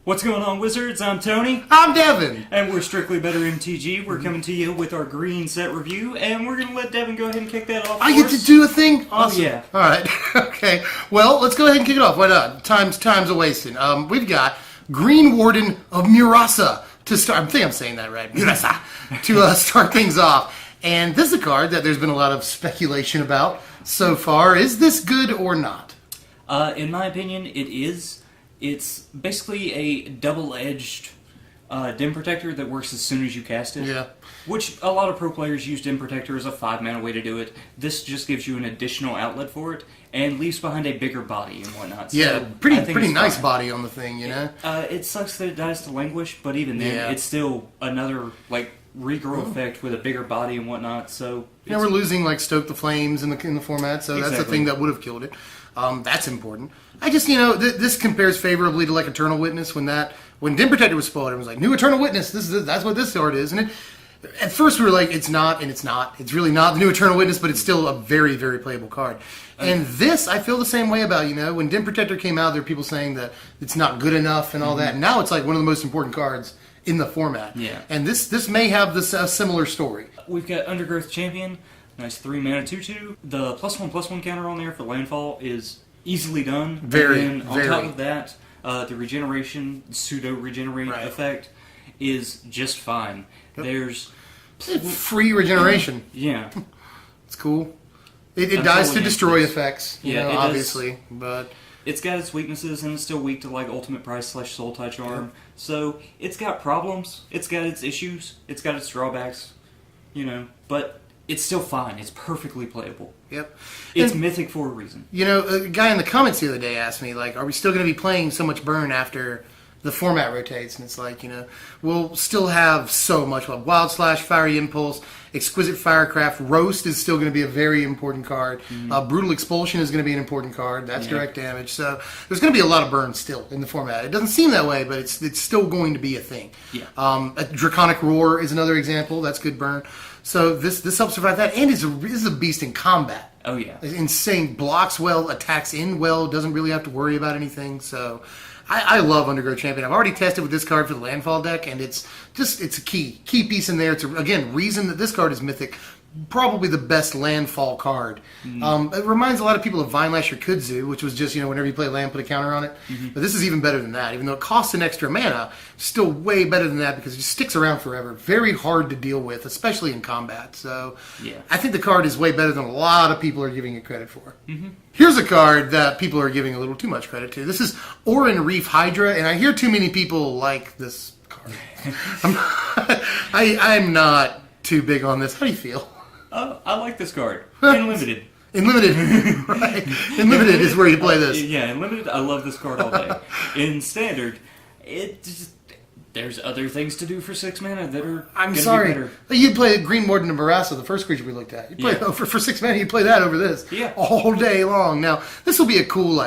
What's going on, Wizards? I'm Tony. I'm Devin. And we're Strictly Better MTG. We're coming to you with our green set review, and we're going to let Devin go ahead and kick that off. I get to do a thing? Awesome. Oh, yeah. All right. Okay. Well, let's go ahead and kick it off. Why not? Time's a wasting. We've got Green Warden of Murasa to start. I think I'm saying that right. Murasa. To start things off. And this is a card that there's been a lot of speculation about so far. Is this good or not? In my opinion, it is. It's basically a double-edged Dim Protector that works as soon as you cast it. Yeah. Which a lot of pro players use Dim Protector as a 5-mana way to do it. This just gives you an additional outlet for it and leaves behind a bigger body and whatnot. Yeah, so pretty nice body on the thing, you know? It sucks that it dies to Languish, but even then, it's still another, regrow effect with a bigger body and whatnot, so... Yeah, we're losing, Stoke the Flames in the format, so that's the thing that would have killed it. That's important. I just, this compares favorably to, Eternal Witness when Dim Protector was spoiled. It was like, new Eternal Witness, that's what this card is. And at first we were like, it's not, and it's not. It's really not the new Eternal Witness, but it's still a very, very playable card. And this, I feel the same way about, when Dim Protector came out, there were people saying that it's not good enough and all that. And now it's one of the most important cards in the format. Yeah. And this may have this similar story. We've got Undergrowth Champion, nice 3-mana 2/2. The +1/+1 counter on there for landfall is easily done. Very, and then on top of that, the regeneration, pseudo-regenerate effect is just fine. Yep. There's... Free regeneration. Yeah. It's cool. It dies to destroy effects, obviously. But it's got its weaknesses, and it's still weak to Ultimate Price / Soul Touch Arm. So it's got problems. It's got its issues. It's got its drawbacks. But it's still fine. It's perfectly playable. Yep. It's mythic for a reason. A guy in the comments the other day asked me, are we still going to be playing so much burn after the format rotates? And it's we'll still have so much. Wild Slash, Fiery Impulse, Exquisite Firecraft, Roast is still going to be a very important card. Brutal Expulsion is going to be an important card. That's direct damage. So there's going to be a lot of burn still in the format. It doesn't seem that way, but it's still going to be a thing. Yeah. A Draconic Roar is another example. That's good burn. So this helps survive that, and this is a beast in combat. Oh yeah, it's insane. Blocks well, attacks in well. Doesn't really have to worry about anything. So I love Undergrowth Champion. I've already tested with this card for the landfall deck, and it's a key piece in there. It's again reason that this card is mythic. Probably the best landfall card. It reminds a lot of people of Vinelash or Kudzu, which was just, whenever you play land, put a counter on it. But this is even better than that. Even though it costs an extra mana, still way better than that because it just sticks around forever. Very hard to deal with, especially in combat. So I think the card is way better than a lot of people are giving it credit for. Here's a card that people are giving a little too much credit to. This is Oran Reef Hydra, and I hear too many people like this card. I'm not too big on this. How do you feel? I like this card. In Limited. In Limited, right. In Limited is where you play this. Yeah, in Limited, I love this card all day. In Standard, there's other things to do for 6 mana that are I'm sorry. Be better. You'd play Green Warden of Murasa, the first creature we looked at. You'd play for 6 mana, you'd play that over this all day long. Now, this will be a cool,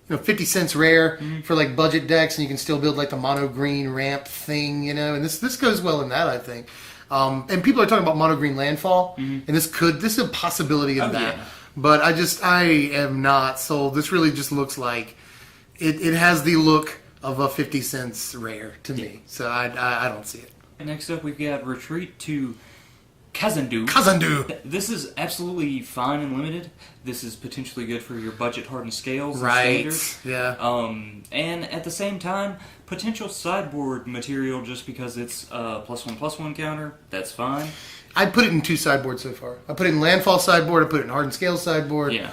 50 cents rare for budget decks, and you can still build the mono green ramp thing, and this goes well in that, I think. And people are talking about mono green landfall, and this is a possibility of that. Yeah. But I am not sold. This really just looks like it has the look of a 50 cents rare to me. So I don't see it. Next up, we've got Retreat to Kazandu. This is absolutely fine and limited. This is potentially good for your budget hardened scales. Right. Yeah. And at the same time, potential sideboard material just because it's a +1/+1 counter. That's fine. I put it in 2 sideboards so far. I put it in landfall sideboard. I put it in hardened scales sideboard. Yeah.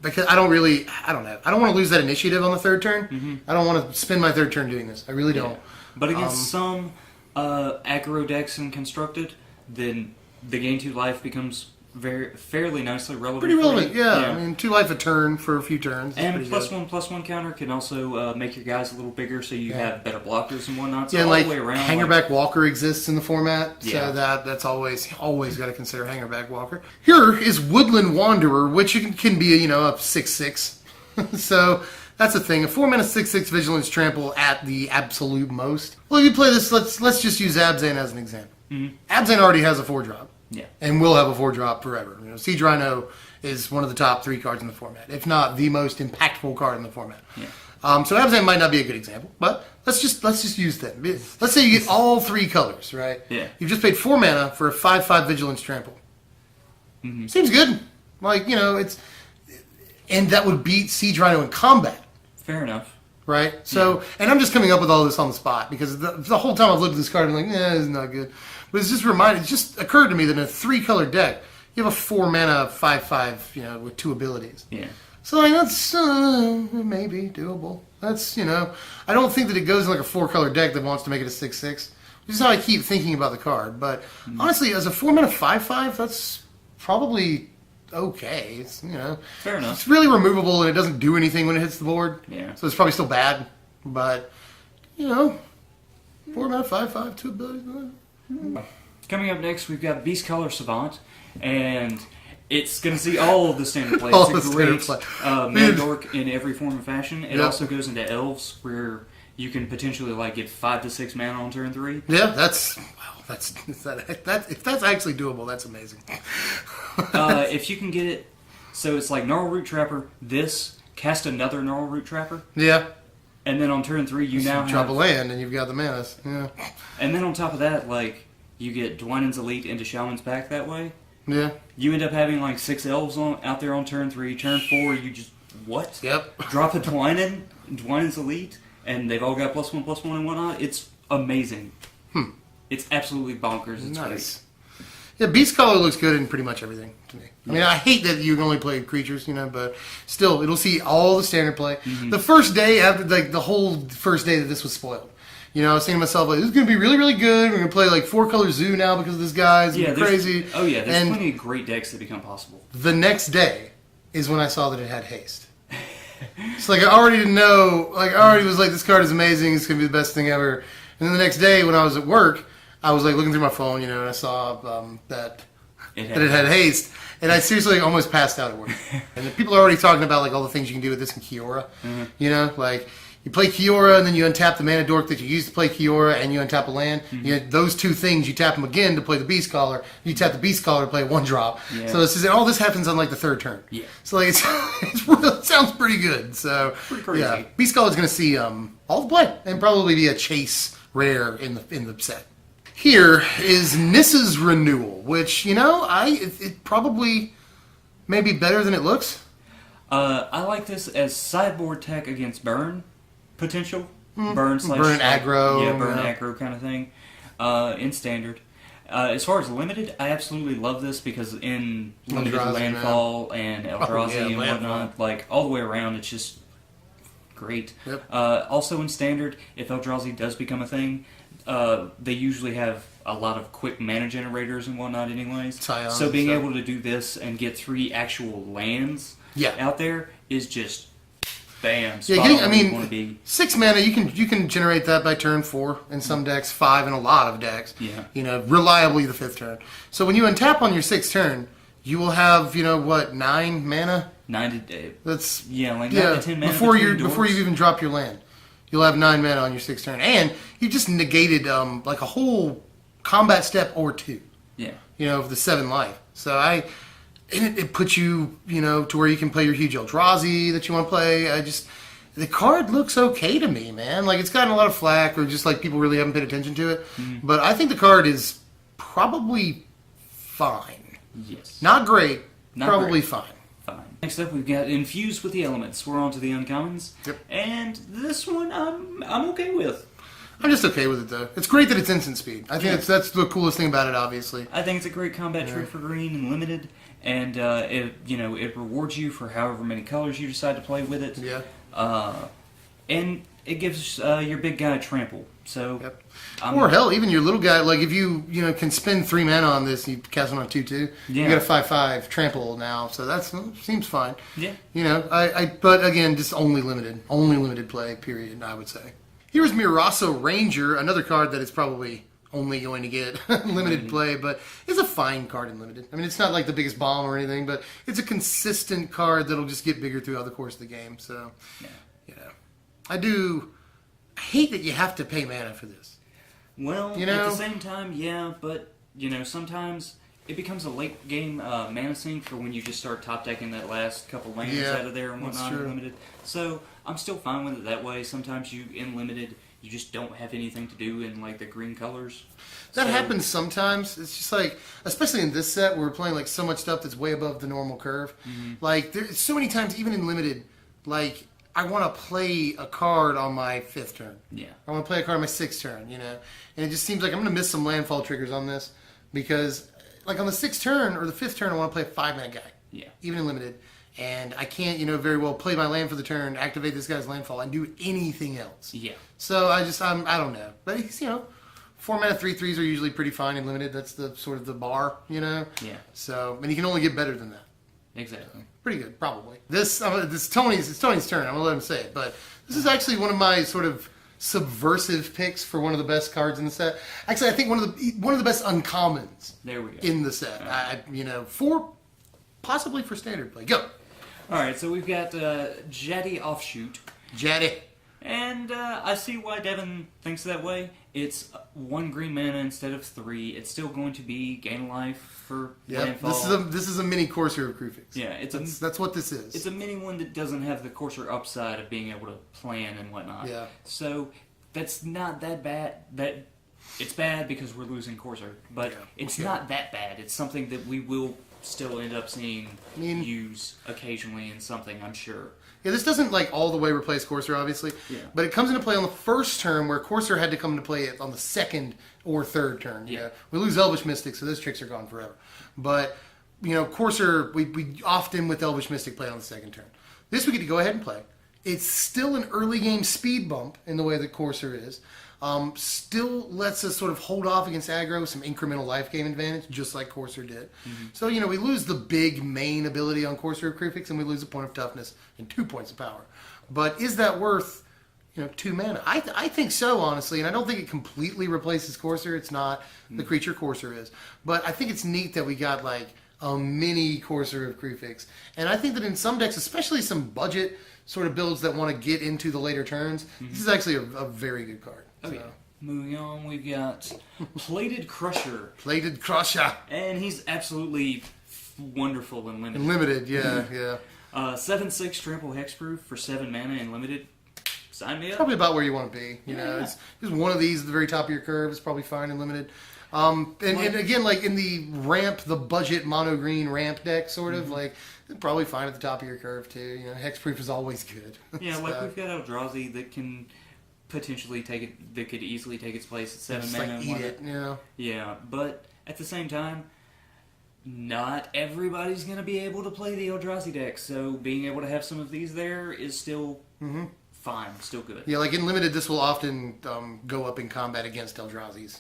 Because I don't know. I don't want to lose that initiative on the 3rd turn. I don't want to spend my 3rd turn doing this. I really don't. But against some aggro decks and constructed, then the gain 2 life becomes fairly nicely relevant. Pretty relevant, yeah. I mean, 2 life a turn for a few turns. And +1/+1 counter can also make your guys a little bigger, so you have better blockers and whatnot. So all the way around, Hangerback Walker exists in the format, so that's always got to consider Hangerback Walker. Here is Woodland Wanderer, which can be a 6/6. So that's the thing. A 4-mana 6/6 Vigilance Trample at the absolute most. Well, if you play this, let's just use Abzan as an example. Abzan already has a 4-drop. Yeah. And will have a 4-drop forever. Siege Rhino is one of the top 3 cards in the format, if not the most impactful card in the format. Yeah. So Abzan might not be a good example, but let's just use that. Let's say you get all 3 colors, right? Yeah. You've just paid 4 mana for a 5/5 Vigilance Trample. Mm-hmm. Seems good. Like, it's... And that would beat Siege Rhino in combat. Fair enough. Right? So, and I'm just coming up with all this on the spot, because the whole time I've looked at this card, I'm like, this is not good. But it just occurred to me that in a 3-color deck, you have a 4-mana 5/5, with 2 abilities. Yeah. So that's maybe doable. That's, I don't think that it goes in like a 4-color deck that wants to make it a 6/6. Which is how I keep thinking about the card. But honestly, as a 4-mana 5/5, that's probably okay. It's, fair enough. It's really removable and it doesn't do anything when it hits the board. Yeah. So it's probably still bad. But, 4-mana 5/5, 2 abilities. Coming up next, we've got Beast Color Savant, and it's going to see all of the standard play. All It's a the great standard mana dork in every form and fashion. It Yep. also goes into Elves, where you can potentially get 5 to 6 mana on turn 3. Yeah, if that's actually doable, that's amazing. If you can get it, so it's like Gnarl Root Trapper, cast another Gnarl Root Trapper, Yeah. and then on turn 3 you now Drop have... a land and you've got the manas. Yeah. And then on top of that, you get Dwynen's Elite into Shaman's Pact that way. Yeah. You end up having 6 elves out there on turn 3. Turn 4, you just what? Yep. Drop a Dwynen's Elite, and they've all got +1/+1 and whatnot. It's amazing. It's absolutely bonkers. It's Nice. Yeah, Beast Color looks good in pretty much everything to me. I mean, I hate that you can only play creatures, but still, it'll see all the standard play. Mm-hmm. The first day after, the whole first day that this was spoiled. I was thinking to myself, this is going to be really, really good. We're going to play 4-color zoo now because of this guy. It's crazy. There's and plenty of great decks that become possible. the next day is when I saw that it had haste. It's I already didn't know. I already was this card is amazing. It's going to be the best thing ever. And then the next day when I was at work, I was looking through my phone, and I saw that it had haste. And I seriously almost passed out at work. And then people are already talking about all the things you can do with this in Kiora. Mm-hmm. You play Kiora, and then you untap the mana dork that you used to play Kiora, and you untap a land. Mm-hmm. Those 2 things, you tap them again to play the Beast Collar. You tap the Beast Collar to play a 1-drop. Yeah. So all this happens on the 3rd turn. Yeah. So it sounds pretty good. So pretty crazy. Yeah, Beast Collar is going to see all the play and probably be a chase rare in the set. Here is Nissa's Renewal, which it probably may be better than it looks. I like this as sideboard tech against burn potential. Burn aggro. Yeah, burn aggro kind of thing. In standard. As far as limited, I absolutely love this because in limited Landfall and Eldrazi and whatnot, all the way around, it's just great. Yep. Also in standard, if Eldrazi does become a thing, they usually have a lot of quick mana generators and whatnot anyways. So being able to do this and get 3 actual lands out there is just bam. Yeah, 6 mana, you can generate that by turn 4 in some decks, 5 in a lot of decks. Yeah. Reliably the 5th turn. So when you untap on your 6th turn, you will have, 9 mana? 9 to... That's 9 to 10 mana before you even drop your land. You'll have 9 mana on your 6th turn. And you just negated a whole combat step or 2. Yeah. For the 7 life. So it puts you, to where you can play your huge Eldrazi that you want to play. The card looks okay to me, man. It's gotten a lot of flack or just people really haven't paid attention to it. Mm-hmm. But I think the card is probably fine. Yes. Not great. Probably fine. Next up, we've got Infused with the Elements. We're on to the Uncommons. Yep. And this one I'm okay with. I'm just okay with it, though. It's great that it's instant speed. I think that's the coolest thing about it, obviously. I think it's a great combat trick for green and limited. And it rewards you for however many colors you decide to play with it. Yeah. And it gives your big guy trample. So, yep. Or hell, even your little guy. If you can spend 3 mana on this, you cast one on 2/2. Yeah. You got a 5/5 trample now, so that seems fine. Yeah. But again, just only limited play. Period. I would say. Here's Mirasso Ranger, another card that is probably only going to get limited play, but it's a fine card in limited. I mean, it's not the biggest bomb or anything, but it's a consistent card that'll just get bigger throughout the course of the game. So, I hate that you have to pay mana for this. Well, at the same time, yeah, but, sometimes it becomes a late game mana sink for when you just start top decking that last couple lands Yeah, out of there and whatnot in limited. So I'm still fine with it that way. Sometimes you in limited you just don't have anything to do in like the green colors. That happens sometimes. It's just like, especially in this set, where we're playing like so much stuff that's way above the normal curve. Like there's so many times, even in limited, like I want to play a card on my 5th turn. Yeah. I want to play a card on my 6th turn. You know, and it just seems like I'm going to miss some landfall triggers on this because, like on the 6th turn or the 5th turn, I want to play a 5-mana guy. Yeah. Even in limited. And I can't, very well play my land for the turn, activate this guy's landfall, and do anything else. Yeah. So I don't know. But he's, 4-mana 3/3s are usually pretty fine in limited. That's the sort of the bar, Yeah. So, and you can only get better than that. Exactly. Pretty good, probably. This it's Tony's turn. I'm gonna let him say it, but this is actually one of my sort of subversive picks for one of the best cards in the set. Actually, I think one of the best uncommons. There we go. In the set. Possibly for standard play. Go. All right, so we've got Jetty Offshoot. Jetty. And I see why Devin thinks that way. It's 1 green mana instead of 3. It's still going to be gain life for landfall. This is a mini Courser of Crufix. Yeah, that's what this is. It's a mini one that doesn't have the Courser upside of being able to plan and whatnot. Yeah. So that's not that bad. It's bad because we're losing Courser, but it's not that bad. It's something that we will still end up seeing use occasionally in something, I'm sure. Yeah, this doesn't all the way replace Courser, obviously. Yeah. But it comes into play on the first turn, where Courser had to come into play on the 2nd or 3rd turn. Yeah. We lose Elvish Mystic, so those tricks are gone forever. But Courser, we often with Elvish Mystic play on the 2nd turn. This we get to go ahead and play. It's still an early game speed bump in the way that Courser is. Still lets us sort of hold off against aggro with some incremental life gain advantage, just like Courser did. So, we lose the big main ability on Courser of Crufix, and we lose a point of toughness and 2 points of power. But is that worth, 2 mana? I think so, honestly, and I don't think it completely replaces Courser. It's not the creature Courser is. But I think it's neat that we got, a mini Courser of Crufix. And I think that in some decks, especially some budget sort of builds that want to get into the later turns, this is actually a very good card. Okay. Moving on, we've got Plated Crusher. Plated Crusher. And he's absolutely wonderful in limited. In limited, yeah. 7/6 trample hexproof for 7 mana in limited. Sign me up. Probably about where you want to be. It's just one of these at the very top of your curve. It's probably fine in limited. And again, in the budget mono green ramp deck, sort of it's probably fine at the top of your curve too. Hexproof is always good. Yeah, we've got Eldrazi that can potentially that could easily take its place at 7 mana. Eat it, Yeah, but at the same time, not everybody's going to be able to play the Eldrazi deck, so being able to have some of these there is still fine, still good. Yeah, in limited, this will often go up in combat against Eldrazi's.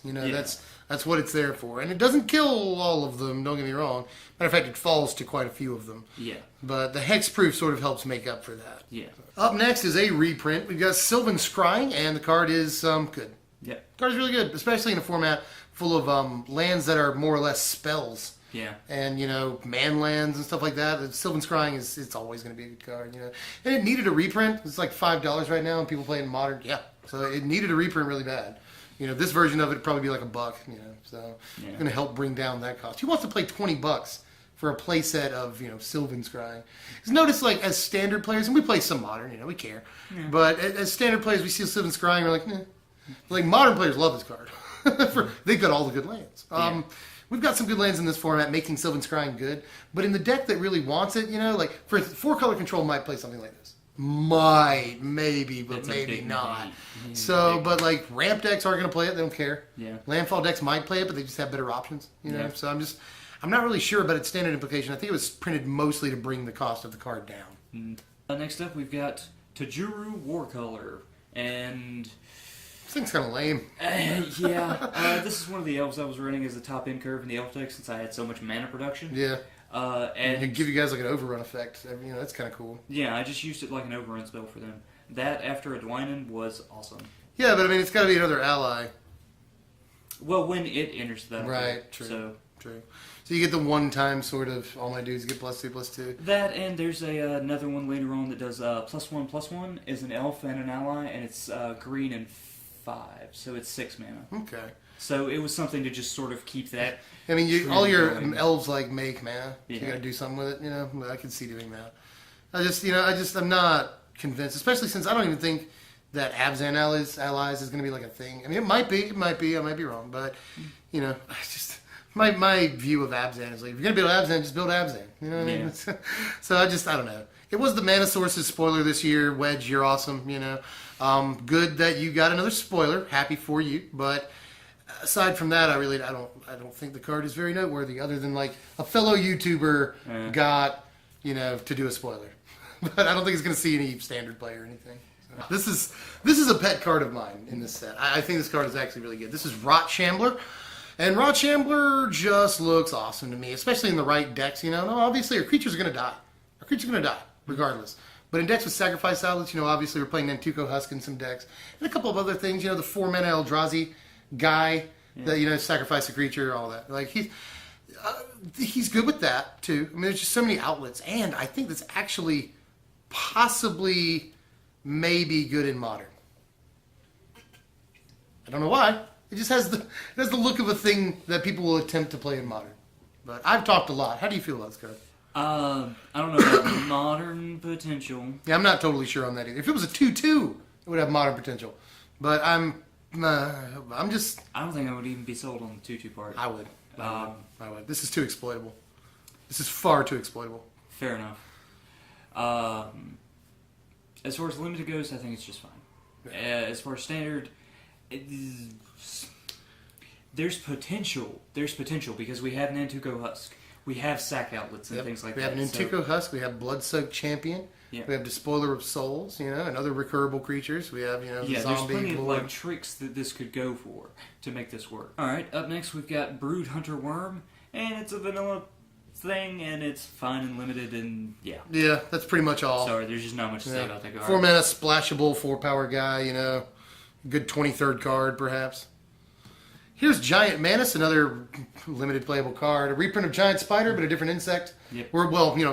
That's what it's there for. And it doesn't kill all of them, don't get me wrong. Matter of fact, it falls to quite a few of them. Yeah. But the hexproof sort of helps make up for that. Yeah. Up next is a reprint. We've got Sylvan Scrying, and the card is good. Yeah. The card is really good, especially in a format full of lands that are more or less spells. Yeah. And, man lands and stuff like that. Sylvan Scrying it's always going to be a good card, And it needed a reprint. It's like $5 right now, and people play it in Modern. Yeah. So it needed a reprint really bad. This version of it would probably be like $1, So it's going to help bring down that cost. Who wants to play $20 for a play set of, Sylvan Scrying? Because notice, as standard players, and we play some Modern, we care. Yeah. But as standard players, we see Sylvan Scrying, we're like, eh. Modern players love this card. They've got all the good lands. We've got some good lands in this format, making Sylvan Scrying good. But in the deck that really wants it, for 4-color control might play something like this. Might, maybe, but That's maybe not. Maybe. So, but ramp decks aren't going to play it. They don't care. Yeah. Landfall decks might play it, but they just have better options. Yeah. So I'm not really sure about its standard implication. I think it was printed mostly to bring the cost of the card down. Next up, we've got Tajuru Warcolor. And this thing's kind of lame. This is one of the elves I was running as the top end curve in the elf deck since I had so much mana production. Yeah. And it give you guys an overrun effect. That's kind of cool. Yeah, I just used it like an overrun spell for them. That after a Dwynen was awesome. Yeah, but it's got to be another ally. Well, when it enters the battlefield. Right, true. So you get the one-time sort of, all my dudes get +2/+2. That, and there's another one later on that does +1/+1 is an elf and an ally, and it's green and 5, so it's 6 mana. Okay. So it was something to just sort of keep that. I mean, all your going. elves like make mana. Yeah. You got to do something with it. You know, I can see doing that. I'm not convinced, especially since I don't even think that Abzan allies is going to be like a thing. I mean, it might be. I might be wrong, but you know, I just my view of Abzan is like, if you're going to build Abzan, just build Abzan. You know what I mean? So I don't know. It was the Mana Sources spoiler this year. Wedge, you're awesome. You know, good that you got another spoiler. Happy for you, but. Aside from that, I don't think the card is very noteworthy. Other than like a fellow YouTuber got to do a spoiler, but I don't think it's going to see any standard play or anything. So, this is a pet card of mine in this set. I think this card is actually really good. This is Rot Shambler, and Rot Shambler just looks awesome to me, especially in the right decks. You know, no, obviously our creatures are going to die. Our creatures are going to die regardless. But in decks with Sacrifice outlets, obviously we're playing Nantuko Husk in some decks, and a couple of other things. The 4-mana Eldrazi guy that sacrifice a creature, all that. Like he's good with that too. I mean, there's just so many outlets, and I think that's actually possibly maybe good in Modern. I don't know why. It just has the look of a thing that people will attempt to play in Modern. But I've talked a lot. How do you feel about this card? I don't know about Modern potential. Yeah, I'm not totally sure on that either. If it was a 2/2, it would have Modern potential. But I'm just. I don't think I would even be sold on the 2/2 part. I would. I would. This is too exploitable. This is far too exploitable. Fair enough. As far as limited goes, I think it's just fine. Yeah. As far as standard, there's potential. There's potential because we have Nantuko Husk. We have sack outlets and things like that. We have Nantuko Husk. We have Blood-Soaked Champion. Yeah. We have Despoiler of Souls, and other recurable creatures. We have, the there's zombie. Plenty of tricks that this could go for to make this work. All right, up next we've got Brood Hunter Worm, and it's a vanilla thing, and it's fine and limited, and yeah. Yeah, that's pretty much all. Sorry, there's just not much to say about that card. 4-mana splashable, 4-power guy, good 23rd card, perhaps. Here's Giant Manus, another limited playable card. A reprint of Giant Spider, but a different insect. Yep.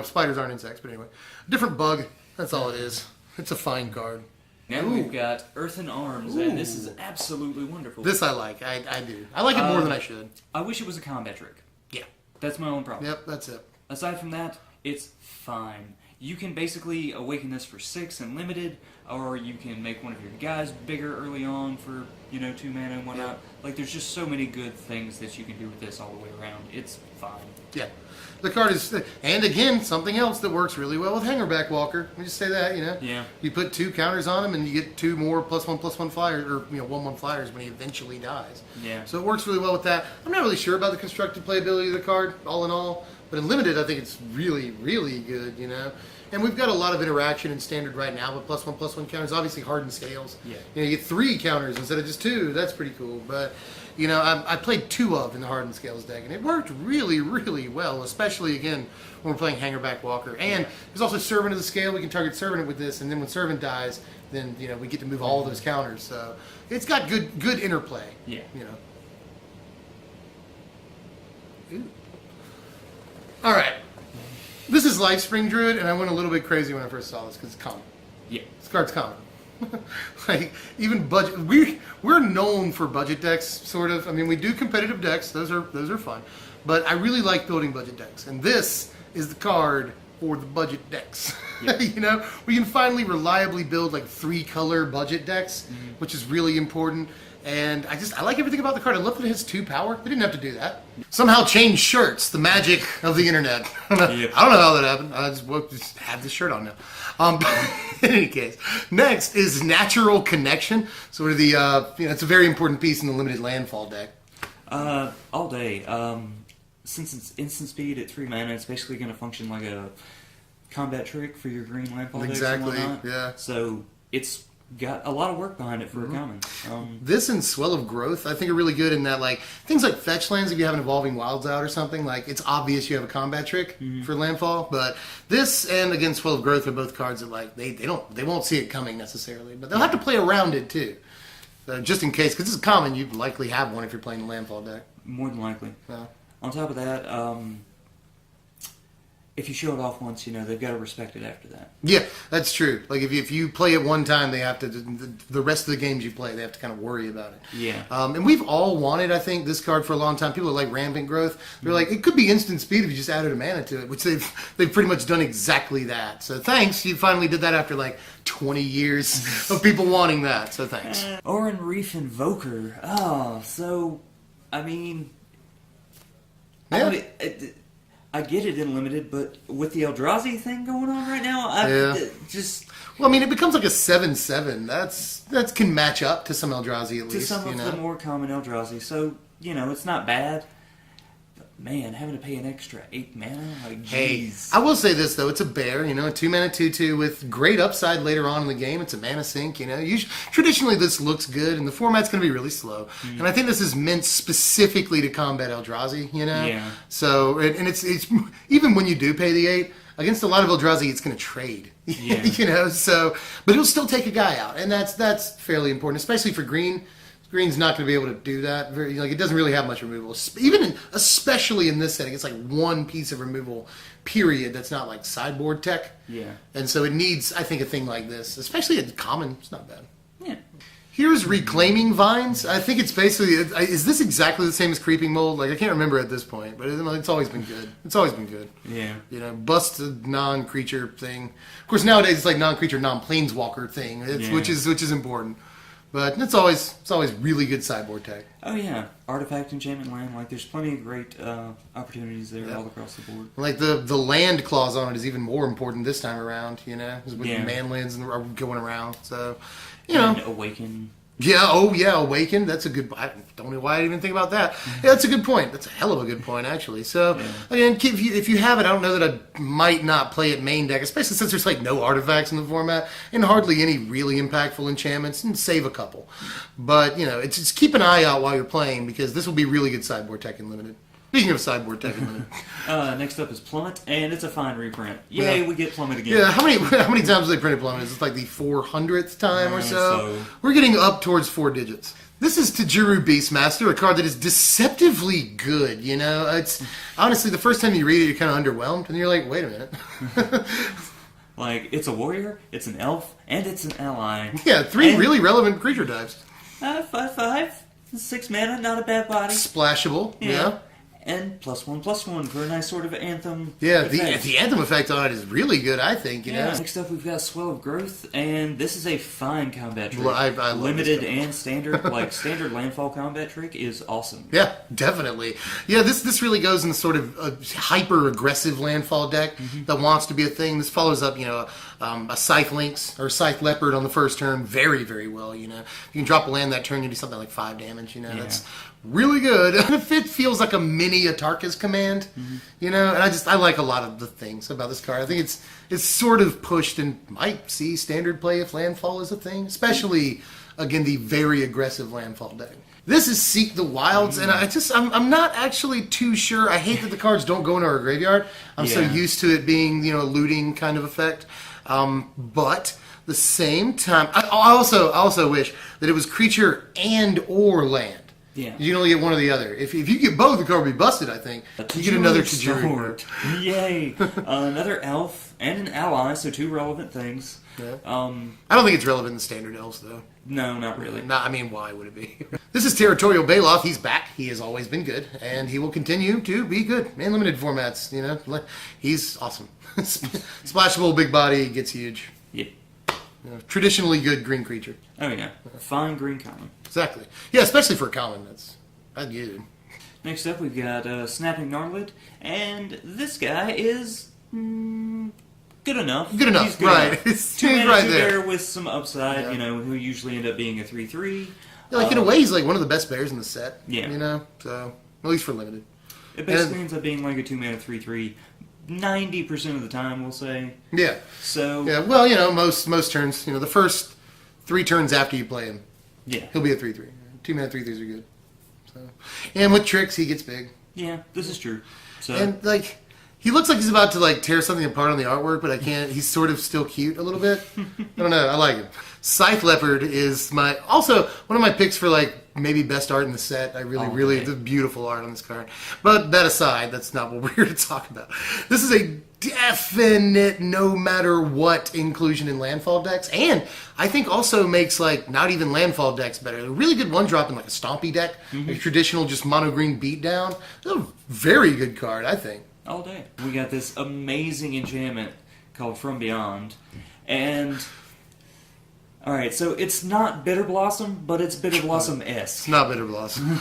Spiders aren't insects, but anyway. Different bug. That's all it is. It's a fine card. Now we've got Earthen Arms, and this is absolutely wonderful. This I like. I do. I like it more than I should. I wish it was a combat trick. Yeah. That's my only problem. Yep, that's it. Aside from that, it's fine. You can basically awaken this for 6 and limited, or you can make one of your guys bigger early on for, 2 mana and whatnot. Yeah. Like, there's just so many good things that you can do with this all the way around. It's fine. Yeah. The card is, and again, something else that works really well with Hangerback Walker. Let me just say that, Yeah. You put 2 counters on him, and you get 2 more +1/+1 flyers, or 1/1 flyers when he eventually dies. Yeah. So it works really well with that. I'm not really sure about the constructed playability of the card, all in all, but in limited, I think it's really, really good. And we've got a lot of interaction in standard right now with +1/+1 counters. Obviously, hardened scales. Yeah. You get 3 counters instead of just 2. That's pretty cool, but. I played 2 of in the Hardened Scales deck, and it worked really, really well, especially, again, when we're playing Hangerback Walker. And there's also Servant of the Scale. We can target Servant with this, and then when Servant dies, then, we get to move all those counters. So it's got good interplay. Yeah. Ooh. All right. This is Lifespring Druid, and I went a little bit crazy when I first saw this because it's common. Yeah. This card's common. Like, even budget, we're known for budget decks, sort of. I mean, we do competitive decks; those are fun. But I really like building budget decks, and this is the card for the budget decks. Yep. We can finally reliably build like 3-color budget decks, which is really important. And I like everything about the card. I love that it has 2 power. They didn't have to do that. Somehow change shirts, the magic of the internet. Yep. I don't know how that happened. I just have this shirt on now. In any case, next is Natural Connection. Sort of the, it's a very important piece in the limited landfall deck. All day. Since it's instant speed at 3 mana, it's basically going to function like a combat trick for your green landfall decks and whatnot. Yeah. So it's got a lot of work behind it for a common. This and Swell of Growth, I think, are really good in that, like, things like fetch lands, if you have an Evolving Wilds out or something, like, it's obvious you have a combat trick for landfall, but this and, again, Swell of Growth are both cards that, like, they won't see it coming necessarily, but they'll have to play around it, too. Just in case, because this is common, you'd likely have one if you're playing a landfall deck. More than likely. Yeah. On top of that, if you show it off once, they've got to respect it after that. Yeah, that's true. Like if you play it one time, they have to the rest of the games you play, they have to kind of worry about it. Yeah. And we've all wanted, I think, this card for a long time. People are like Rampant Growth. They're like, it could be instant speed if you just added a mana to it, which they've pretty much done exactly that. So thanks, you finally did that after like 20 years of people wanting that. So thanks. Oran Reef Invoker. Oh, so I mean, Yeah. I get it in limited, but with the Eldrazi thing going on right now, just Well, I mean, it becomes like a 7/7. That can match up to some Eldrazi at to least. some of the more common Eldrazi. So it's not bad. But man, having to pay an extra 8 mana, like jeez. I will say this though, it's a bear. A 2-mana 2/2 with great upside later on in the game. It's a mana sink. Traditionally this looks good, and the format's going to be really slow. And I think this is meant specifically to combat Eldrazi. Yeah. So and it's even when you do pay the 8. Against a lot of Eldrazi, it's going to trade. Yeah. So, but it'll still take a guy out, and that's fairly important, especially for green. Green's not going to be able to do that. It doesn't really have much removal, especially in this setting. It's like one piece of removal, period. That's not like sideboard tech. Yeah. And so it needs, I think, a thing like this, especially at common. It's not bad. Yeah. Here's Reclaiming Vines. I think it's basically, is this exactly the same as Creeping Mold? Like, I can't remember at this point, but it's always been good. It's always been good. Yeah. Bust a non-creature thing. Of course, nowadays it's like non-creature, non-planeswalker thing, which is important. But it's always really good sideboard tech. Oh yeah, Artifact Enchantment Land. Like, there's plenty of great opportunities there all across the board. Like the land clause on it is even more important this time around. With man lands are going around. So, And Awaken. Yeah, Awakened. That's a good. I don't know why I didn't even think about that. Yeah, that's a good point. That's a hell of a good point, actually. So, again, if you have it, I don't know that I might not play it main deck, especially since there's like no artifacts in the format and hardly any really impactful enchantments, and save a couple. But it's just keep an eye out while you're playing, because this will be really good sideboard tech in limited. Speaking of sideboard tech in limited. Next up is Plummet, and it's a fine reprint. Yay, we get Plummet again. Yeah, how many times have they printed Plummet? Is it like the 400th time or so? We're getting up towards 4 digits. This is Tajuru Beastmaster, a card that is deceptively good. It's honestly the first time you read it, you're kind of underwhelmed, and you're like, wait a minute. Like, it's a warrior, it's an elf, and it's an ally. Yeah, 3 really relevant creature types. 5/5, 6 mana, not a bad body. Splashable, yeah. And +1/+1 for a nice sort of anthem. Yeah, effect. the anthem effect on it is really good, I think. Next up, we've got Swell of Growth, and this is a fine combat trick. Well, I love limited this and standard. Like, standard landfall combat trick is awesome. Yeah, definitely. Yeah, this really goes in the sort of hyper aggressive landfall deck that wants to be a thing. This follows up, a Scythe Lynx or Scythe Leopard on the first turn very, very well. You can drop a land that turn, you do something like 5 damage. That's really good. It feels like a mini Atarka's Command, and I like a lot of the things about this card. I think it's sort of pushed and might see standard play if landfall is a thing, especially again the very aggressive landfall deck. This is Seek the Wilds, and I'm not actually too sure. I hate that the cards don't go into our graveyard. I'm so used to it being a looting kind of effect, but the same time, I also wish that it was creature and or land. Yeah. You can only get one or the other. If you get both, the card will be busted, I think. You get another Tajuru. Yay! Another elf and an ally, so 2 relevant things. Yeah. I don't think it's relevant in standard elves, though. No, not really. Why would it be? This is Territorial Baloth. He's back. He has always been good, and he will continue to be good in limited formats. He's awesome. Splashable, big body, gets huge. Yeah. Traditionally good green creature. Oh yeah, fine green common. Exactly. Yeah, especially for a common. That's good. Next up, we've got Snapping Gnarlid, and this guy is good enough. Good enough, He's good right? Enough. It's 2 mana, right 2 there. bear with some upside. Who usually end up being a 3/3. Yeah, in a way, he's like one of the best bears in the set. Yeah. So at least for limited. It basically ends up being like a 2 mana 3/3. 90% of the time, we'll say. Yeah. So. Yeah. Well, most turns. The first 3 turns after you play him. Yeah. He'll be a 3/3. 2 mana 3/3s are good. So, and with tricks, he gets big. Yeah, this is true. So. And he looks like he's about to tear something apart on the artwork, but I can't. He's sort of still cute a little bit. I don't know. I like him. Scythe Leopard is also one of my picks for maybe best art in the set. I really the beautiful art on this card. But that aside, that's not what we're here to talk about. This is a definite no matter what inclusion in landfall decks, and I think also makes like not even landfall decks better. A really good one drop in like a Stompy deck, a traditional just mono green beatdown. A very good card, I think. All day. We got this amazing enchantment called From Beyond, and alright, so it's not Bitter Blossom, but it's Bitter Blossom-esque. It's not Bitter Blossom.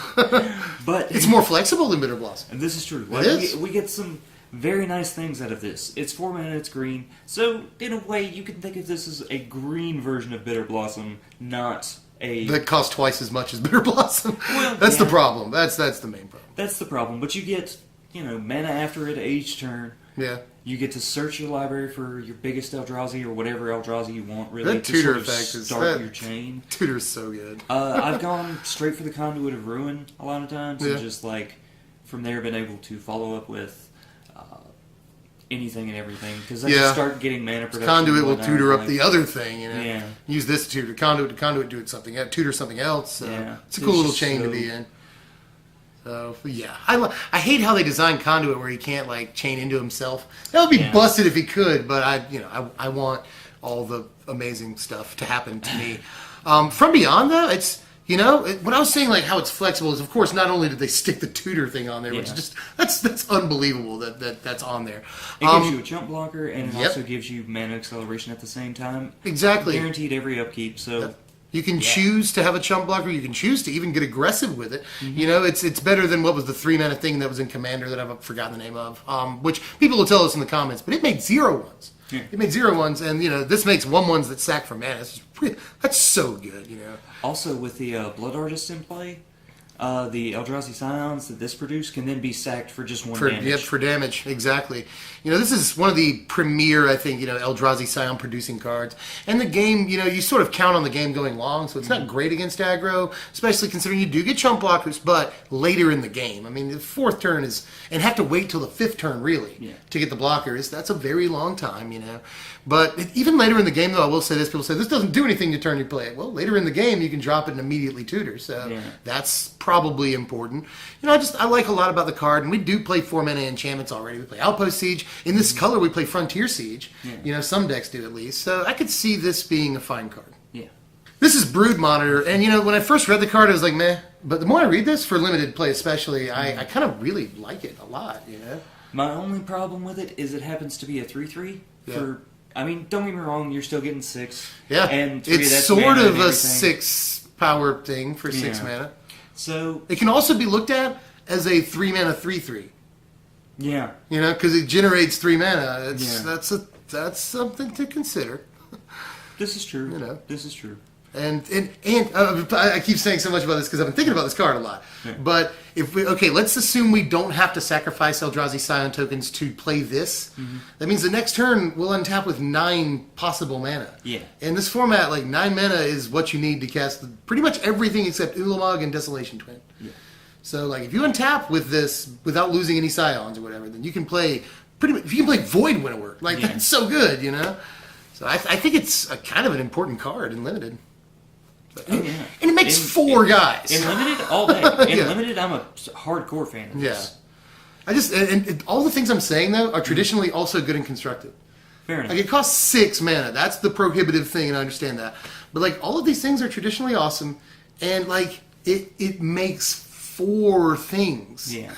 But it's more flexible than Bitter Blossom. And this is true. It is. We get some very nice things out of this. It's 4 mana, it's green. So, in a way, you can think of this as a green version of Bitter Blossom, not a... That costs twice as much as Bitter Blossom. Well, that's the problem. That's the main problem. That's the problem. But you get, mana after it each turn. Yeah. You get to search your library for your biggest Eldrazi or whatever Eldrazi you want, really, that to tutor sort of effect is start your chain. Tutor's so good. I've gone straight for the Conduit of Ruin a lot of times, yeah. and just, from there been able to follow up with anything and everything, because I just start getting mana production. Conduit will tutor up the other thing, Yeah. Use this to tutor. Conduit doing something. Tutor something else. So yeah. It's a cool little chain to be in. So, yeah. I hate how they designed Conduit where he can't, chain into himself. That would be busted if he could, but I want all the amazing stuff to happen to me. From Beyond, though, it's... what I was saying, how it's flexible is, of course, not only did they stick the tutor thing on there, which is just that's unbelievable that's on there. It gives you a jump blocker, and it also gives you mana acceleration at the same time. Exactly. Guaranteed every upkeep. So you can choose to have a chump blocker. You can choose to even get aggressive with it. Mm-hmm. It's better than what was the 3 mana thing that was in Commander that I've forgotten the name of, which people will tell us in the comments. But it made 0/1s. Yeah. It made 0/1s, and this makes 1/1s that sack for mana. That's so good. Also, with the Blood Artist in play, the Eldrazi Scions that this produced can then be sacked for just one damage. Yep, for damage, exactly. This is one of the premier, I think, Eldrazi Scion producing cards. And the game, you sort of count on the game going long, so it's not great against aggro, especially considering you do get chump blockers, but later in the game. I mean, the 4th turn is, and have to wait till the 5th turn, really, to get the blockers. That's a very long time, But even later in the game, though, I will say this. People say, this doesn't do anything to turn you play it. Well, later in the game, you can drop it and immediately tutor. So that's probably important. I like a lot about the card. And we do play 4 mana enchantments already. We play Outpost Siege. In this color, we play Frontier Siege. Yeah. Some decks do at least. So I could see this being a fine card. Yeah. This is Brood Monitor. And, when I first read the card, I was like, meh. But the more I read this, for limited play especially, I kind of really like it a lot, My only problem with it is it happens to be a 3/3 for... I mean, don't get me wrong, you're still getting 6. Yeah, and 3, it's that's sort of a 6 6 power thing for 6 mana. So it can also be looked at as a 3 mana 3/3. Yeah, because it generates 3 mana. That's something to consider. This is true. This is true. And I keep saying so much about this because I've been thinking about this card a lot. Yeah. But let's assume we don't have to sacrifice Eldrazi Scion tokens to play this. Mm-hmm. That means the next turn we'll untap with 9 possible mana. Yeah. In this format, 9 mana is what you need to cast pretty much everything except Ulamog and Desolation Twin. Yeah. So if you untap with this without losing any Scions or whatever, then you can play pretty much. You can play Void Winnower. That's so good, So I think it's a kind of an important card in Limited. And it makes 4 guys. In Limited, all day. In Limited, I'm a hardcore fan of this. And all the things I'm saying, though, are traditionally also good and constructed. Fair enough. It costs 6 mana. That's the prohibitive thing, and I understand that. But, all of these things are traditionally awesome, and, it makes 4 things. Yeah.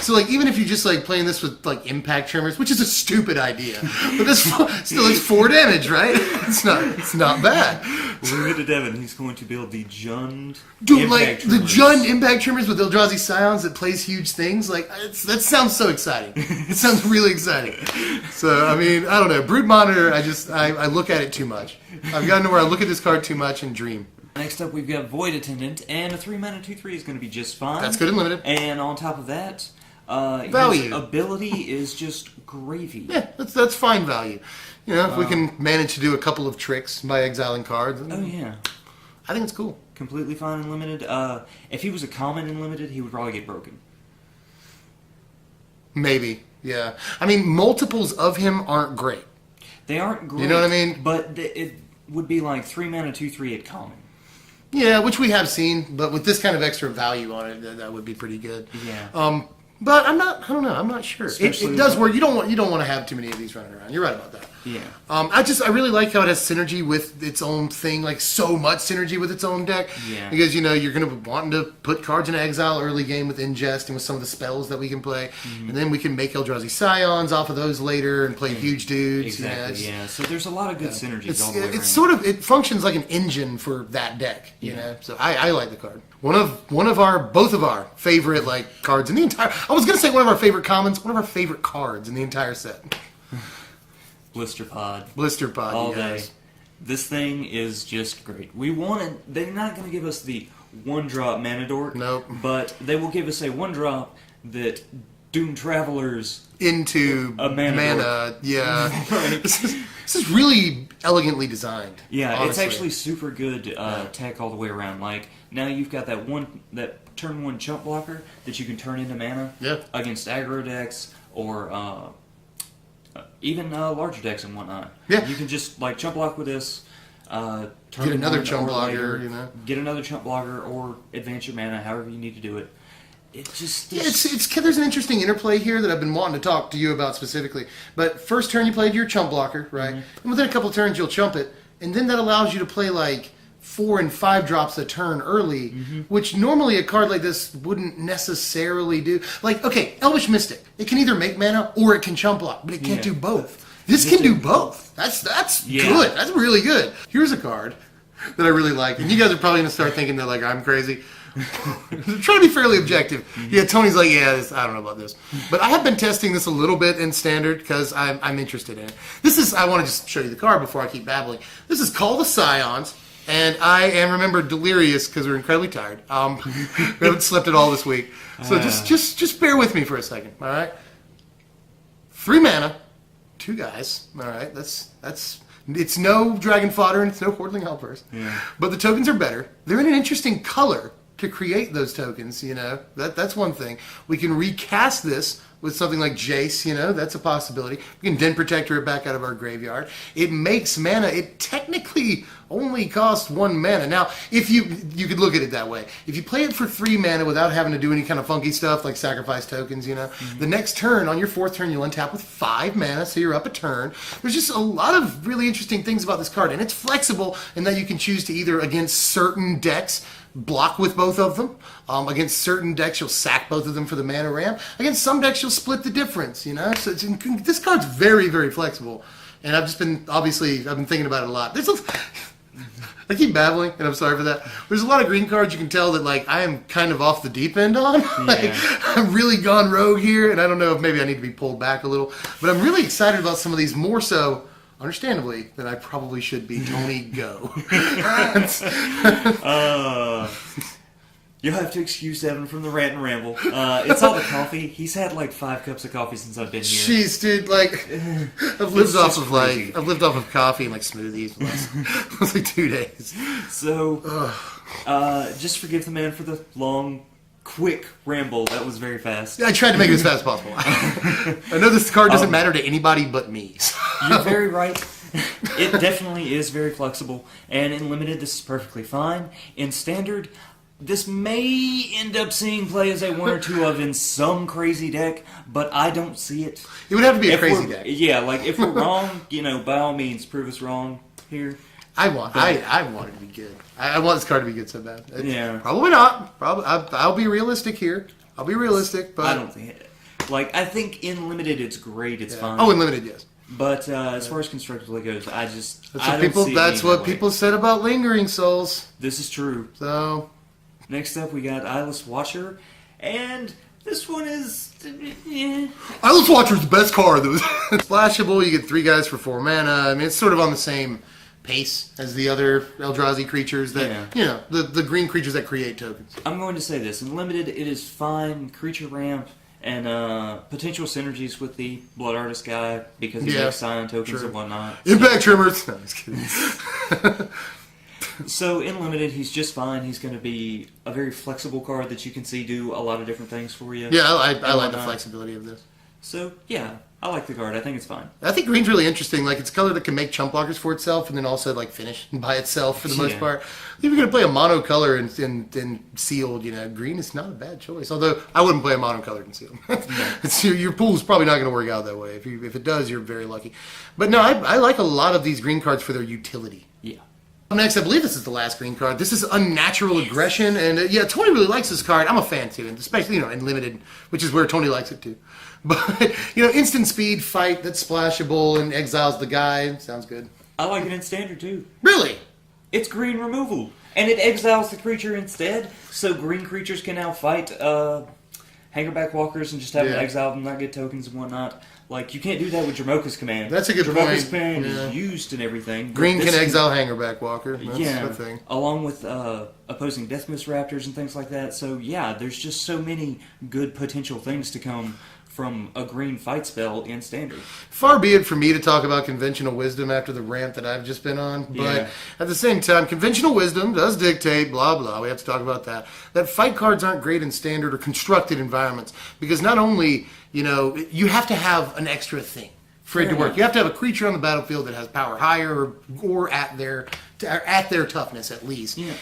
So, even if you just, playing this with, impact trimmers, which is a stupid idea, but this still it's 4 damage, right? It's not bad. Leave it to Devin. He's going to build the Jund impact trimmers. The Jund impact trimmers with Eldrazi Scions that plays huge things. That sounds so exciting. It sounds really exciting. So, I mean, I don't know. Brood Monitor, I look at it too much. I've gotten to where I look at this card too much and dream. Next up, we've got Void Attendant, and a 3 mana 2/3 is going to be just fine. That's good and limited. And on top of that, value. His ability is just gravy. Yeah, that's fine value. If we can manage to do a couple of tricks by exiling cards. Oh yeah, I think it's cool. Completely fine in limited. If he was a common in limited, he would probably get broken. Maybe, yeah. I mean, multiples of him aren't great. They aren't great. You know what I mean? But it would be 3 mana 2/3 at common. Yeah, which we have seen, but with this kind of extra value on it, that would be pretty good. Yeah. But I don't know. I'm not sure. It does work. You don't want to have too many of these running around. You're right about that. Yeah. I really like how it has synergy with its own thing, like so much synergy with its own deck. Yeah. Because you're going to be wanting to put cards in exile early game with Ingest and with some of the spells that we can play, and then we can make Eldrazi Scions off of those later and play huge dudes. Exactly. Yeah. So there's a lot of good synergies all the way around. It's sort of it functions like an engine for that deck. You know. So I like the card. Both of our favorite cards in the entire. I was going to say one of our favorite commons. One of our favorite cards in the entire set. Blister Pod. All day. This thing is just great. They're not going to give us the 1-drop Mana Dork. Nope. But they will give us a 1-drop that Doom Travelers into a mana. Yeah. Right. This is really elegantly designed. Yeah, honestly. It's actually super good tech all the way around. Like, now you've got that turn 1 chump blocker that you can turn into mana against aggro decks or even larger decks and whatnot. Yeah. You can just chump block with this. Get another chump blocker, Get another chump blocker or advance your mana, however you need to do it. It just there's an interesting interplay here that I've been wanting to talk to you about specifically. But first turn you played your chump blocker, right? Mm-hmm. And within a couple of turns you'll chump it, and then that allows you to play 4 and 5 drops a turn early, which normally a card like this wouldn't necessarily do. Elvish Mystic, it can either make mana or it can chump block, but it can't do both. This can do both. That's good. That's really good. Here's a card that I really like, and you guys are probably going to start thinking that I'm crazy. I'm trying to be fairly objective. Yeah, Tony's I don't know about this. But I have been testing this a little bit in Standard because I'm interested in it. I want to just show you the card before I keep babbling. This is called the Scions. And I am, remember, delirious because we're incredibly tired. We haven't slept at all this week. So just bear with me for a second, all right? 3 mana, 2 guys, all right? It's no Dragon Fodder and it's no Hordling Helpers. Yeah. But the tokens are better. They're in an interesting color to create those tokens, That's one thing. We can recast this with something like Jace, that's a possibility. We can Den Protector it back out of our graveyard. It makes mana. It technically only costs 1 mana. Now, if you could look at it that way. If you play it for 3 mana without having to do any kind of funky stuff like sacrifice tokens, the next turn, on your 4th turn, you'll untap with 5 mana, so you're up a turn. There's just a lot of really interesting things about this card, and it's flexible in that you can choose to either, against certain decks, block with both of them. Against certain decks, you'll sack both of them for the mana ramp. Against some decks, you'll split the difference, So this card's very, very flexible. And I've been thinking about it a lot. I keep babbling, and I'm sorry for that. There's a lot of green cards you can tell that, I am kind of off the deep end on. I'm really gone rogue here, and I don't know if maybe I need to be pulled back a little. But I'm really excited about some of these more so, understandably, than I probably should be. Tony, go. You'll have to excuse Evan from the rant and ramble. It's all the coffee. He's had 5 cups of coffee since I've been here. Jeez, dude, I've lived off of coffee and smoothies for the last 2 days. So, just forgive the man for the long, quick ramble. That was very fast. I tried to make it as fast as possible. I know this card doesn't matter to anybody but me. So. You're very right. It definitely is very flexible, and in Limited, this is perfectly fine. In Standard, this may end up seeing play as a 1 or 2 of in some crazy deck, but I don't see it. It would have to be a crazy deck. Yeah, if we're wrong, by all means, prove us wrong here. I want it to be good. I want this card to be good so bad. Yeah. Probably not. I'll be realistic here. I'll be realistic, but I don't think it. I think in Limited it's great. It's fine. Oh, in Limited, yes. But as far as constructively goes, that's what people said about Lingering Souls. This is true. So next up, we got Eyeless Watcher, and this one is... Eyeless Watcher's the best card. It's splashable, you get 3 guys for 4 mana. It's sort of on the same pace as the other Eldrazi creatures that, the green creatures that create tokens. I'm going to say this. In Limited, it is fine creature ramp and potential synergies with the Blood Artist guy because he makes Scion tokens and whatnot. Impact Trimmers! No, I'm just kidding. So in Limited, he's just fine. He's going to be a very flexible card that you can see do a lot of different things for you. Yeah, I like the flexibility of this. So, yeah, I like the card. I think it's fine. I think green's really interesting. Like, it's a color that can make chump blockers for itself and then also, like, finish by itself for the most part. If you're going to play a mono color in sealed, green is not a bad choice. Although, I wouldn't play a mono colored in sealed. Your pool's probably not going to work out that way. If it does, you're very lucky. But no, I like a lot of these green cards for their utility. Yeah. Next, I believe this is the last green card. This is Unnatural Aggression, and Tony really likes this card. I'm a fan too, and especially in limited, which is where Tony likes it too. But instant speed fight that's splashable and exiles the guy sounds good. I like it in standard too. Really? It's green removal, and it exiles the creature instead. So green creatures can now fight Hangerback Walkers and just have them exile them, not get tokens and whatnot. Like, you can't do that with Dramoka's command. That's a good point. Dramoka's command is used and everything. Green can exile Hangerback Walker. That's the thing. Along with opposing Deathmist Raptors and things like that. So, yeah, there's just so many good potential things to come from a green fight spell in Standard. Far be it for me to talk about conventional wisdom after the rant that I've just been on, but at the same time, conventional wisdom does dictate, blah, blah, we have to talk about that fight cards aren't great in Standard or constructed environments, because not only, you have to have an extra thing for it to work. You have to have a creature on the battlefield that has power higher or at their toughness at least. Yeah.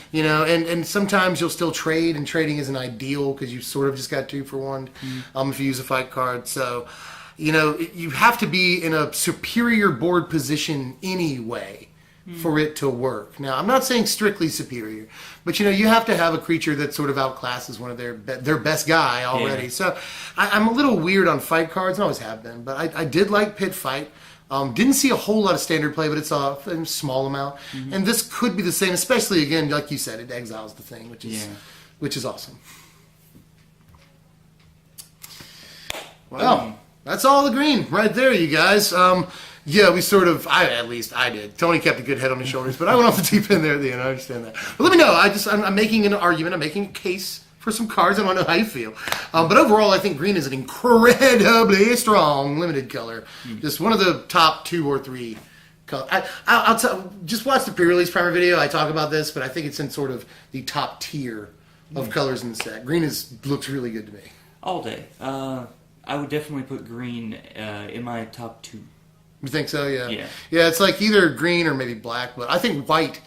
And sometimes you'll still trade, and trading isn't ideal because you sort of just got 2 for 1 if you use a fight card. So, you have to be in a superior board position anyway for it to work. Now, I'm not saying strictly superior, but you have to have a creature that sort of outclasses one of their best guy already. Yeah. So I'm a little weird on fight cards, and always have been, but I did like Pit Fight. Didn't see a whole lot of Standard play, but it's a small amount. And this could be the same, especially, again, like you said, it exiles the thing, which is awesome. Well, that's all the green right there, you guys. We sort of, at least I did. Tony kept a good head on his shoulders, but I went off the deep end there at the end. I understand that. But let me know. I'm making an argument. I'm making a case for some cards. I want to know how you feel. But overall, I think green is an incredibly strong limited color. Just one of the top 2 or 3 colors. I'll just watch the pre-release primer video. I talk about this, but I think it's in sort of the top tier of colors in the set. Green looks really good to me. All day. I would definitely put green in my top 2. You think so? Yeah. Yeah, it's like either green or maybe black, but I think white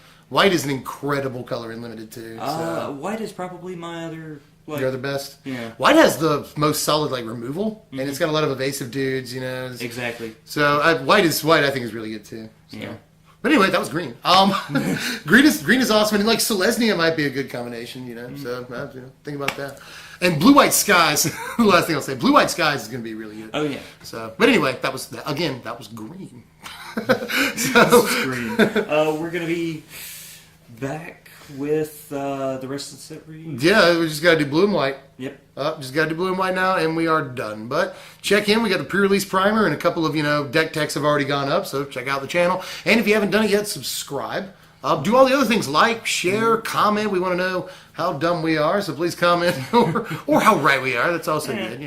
is an incredible color in limited too. So. White is probably my other... Your other best? Yeah. White has the most solid removal, and it's got a lot of evasive dudes, Exactly. So white I think is really good too. So. Yeah. But anyway, that was green. Green is awesome, and Selesnya might be a good combination, So think about that. And Blue-White Skies, the last thing I'll say, Blue-White Skies is going to be really good. Oh, yeah. So, but anyway, that was green. Green. We're going to be back with the rest of the set reading. Yeah, we just got to do blue and white. Yep. Just got to do blue and white now, and we are done. But check in. We got the pre-release primer, and a couple of, deck techs have already gone up, so check out the channel. And if you haven't done it yet, subscribe. Do all the other things, like, share, comment. We want to know how dumb we are, so please comment, or how right we are. That's also good.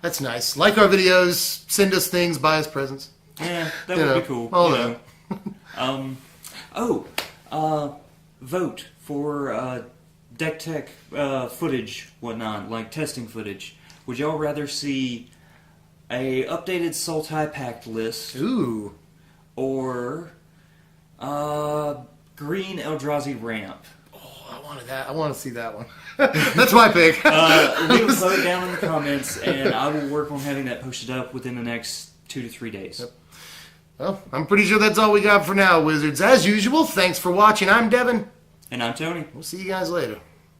That's nice. Like our videos, send us things, buy us presents. Yeah, that would be cool. All that. Vote for deck tech footage, whatnot, like testing footage. Would y'all rather see a updated Sultai Pact list? Ooh. Or green Eldrazi ramp? Oh, I wanted that. I want to see that one. That's my pick. Leave a vote down in the comments, and I will work on having that posted up within the next 2 to 3 days. Yep. Well, I'm pretty sure that's all we got for now, Wizards. As usual, thanks for watching. I'm Devin. And I'm Tony. We'll see you guys later.